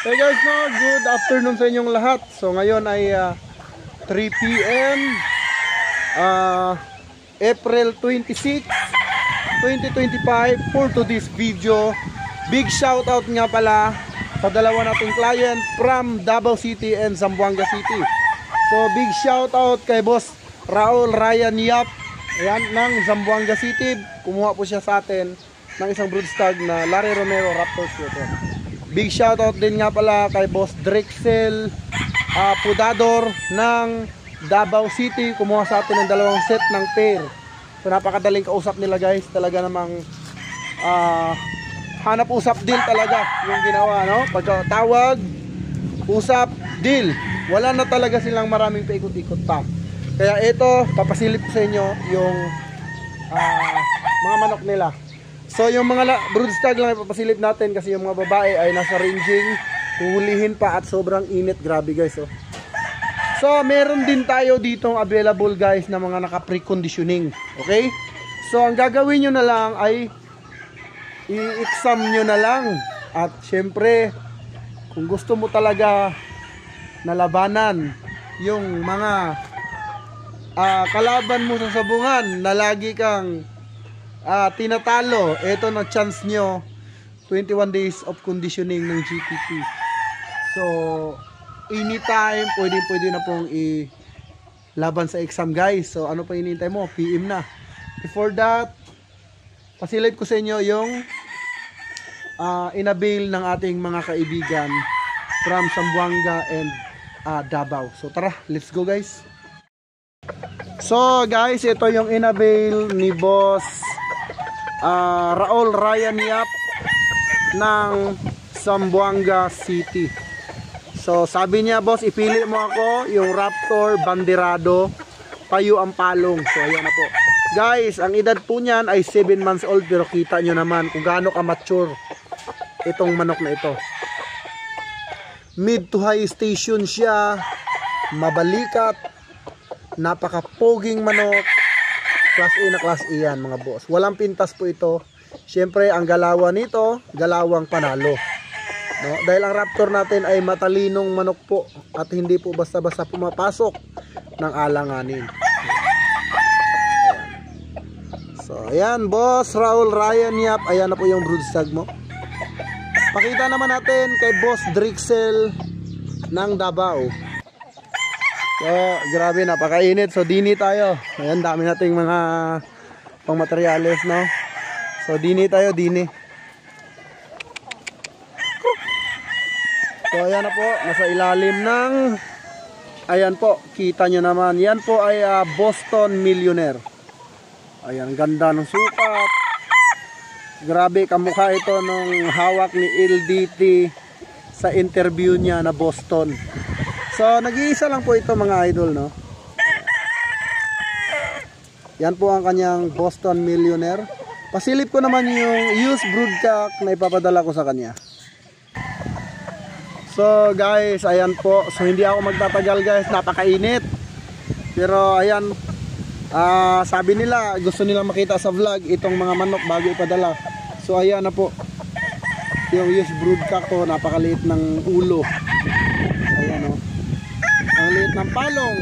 Hey guys, no, good afternoon sa inyong lahat. So ngayon ay 3 PM April 26, 2025. For today's video, big shout out nga pala sa dalawa nating client from Davao City and Zamboanga City. So big shout out kay Boss Raul Ryan Yap, ayan, ng Zamboanga City. Kumuha po siya sa atin ng isang broodstag na Larry Romero Raptor Shooter. Big shoutout din nga pala kay Boss Drexel Pudador ng Davao City. Kumuha sa atin ng dalawang set ng pair. So napakadaling kausap nila guys. Talaga namang hanap usap deal talaga yung ginawa, no? Pagkatawag, usap, deal. Wala na talaga silang maraming paikot-ikot pa. Kaya ito, papasilip ko sa inyo yung mga manok nila. So yung mga broodstag lang ipapasilip natin kasi yung mga babae ay nasa ranging, huhulihin pa at sobrang init, grabe guys. Oh. So meron din tayo ditong available guys na mga naka-preconditioning, okay? So ang gagawin nyo na lang ay i-exam nyo na lang. At syempre kung gusto mo talaga nalabanan yung mga kalaban mo sa sabungan na lagi kang tinatalo, ito na chance nyo, 21 days of conditioning ng GPP. So anytime pwede na pong laban sa exam guys. So ano pa hinihintay mo? PM na. Before that, pasilip ko sa inyo yung inabail ng ating mga kaibigan from Zamboanga and Davao. So tara, let's go guys. So guys, ito yung inabail ni Boss Raul Ryan Yap ng Zamboanga City. So sabi niya, boss, ipili mo ako yung Raptor Banderado, payo ang palong. So ayan na po guys, ang edad po niyan ay 7 months old. Pero kita nyo naman kung gaano ka mature itong manok na ito. Mid to high station siya, mabalikat, napaka-poging manok. Class A na class A yan mga boss. Walang pintas po ito. Siyempre ang galawan nito, galawang panalo, no? Dahil ang Raptor natin ay matalinong manok po at hindi po basta-basta pumapasok ng alanganin. Ayan. So ayan, Boss Raul Ryan Yap. Ayan na po yung broodstag mo. Pakita naman natin kay Boss Drexel ng Davao. So, grabe, napakainit. So, dini tayo. Ayan, dami nating mga pang materyales, no? So, dini tayo, dini. So, ayan na po. Nasa ilalim ng... Ayan po, kita nyo naman. Yan po ay Boston Millionaire. Ayan, ganda ng sukat. Grabe, kamukha ito nung hawak ni LDT sa interview niya na Boston. So, nag-iisa lang po ito mga idol, no? Yan po ang kanyang Boston Millionaire. Pasilip ko naman yung used broodcock na ipapadala ko sa kanya. So, guys, ayan po. So, hindi ako magtatagal, guys. Napakainit. Pero, ayan. Sabi nila, gusto nila makita sa vlog itong mga manok bago ipadala. So, ayan na po. Yung used broodcock ko, napakaliit ng ulo. Ayan, no? Ang liit ng palong,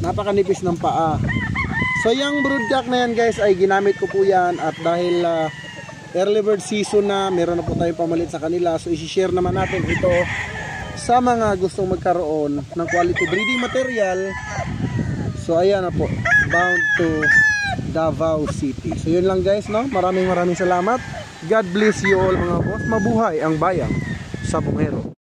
napakanipis ng paa. So yung broodcock na yan guys ay ginamit ko po yan. At dahil early bird season na, meron na po tayong pamalit sa kanila. So isi-share naman natin ito sa mga gustong magkaroon ng quality breeding material. So ayan na po, bound to Davao City. So yun lang guys, no? Maraming salamat. God bless you all mga boss. Mabuhay ang bayang sabungero.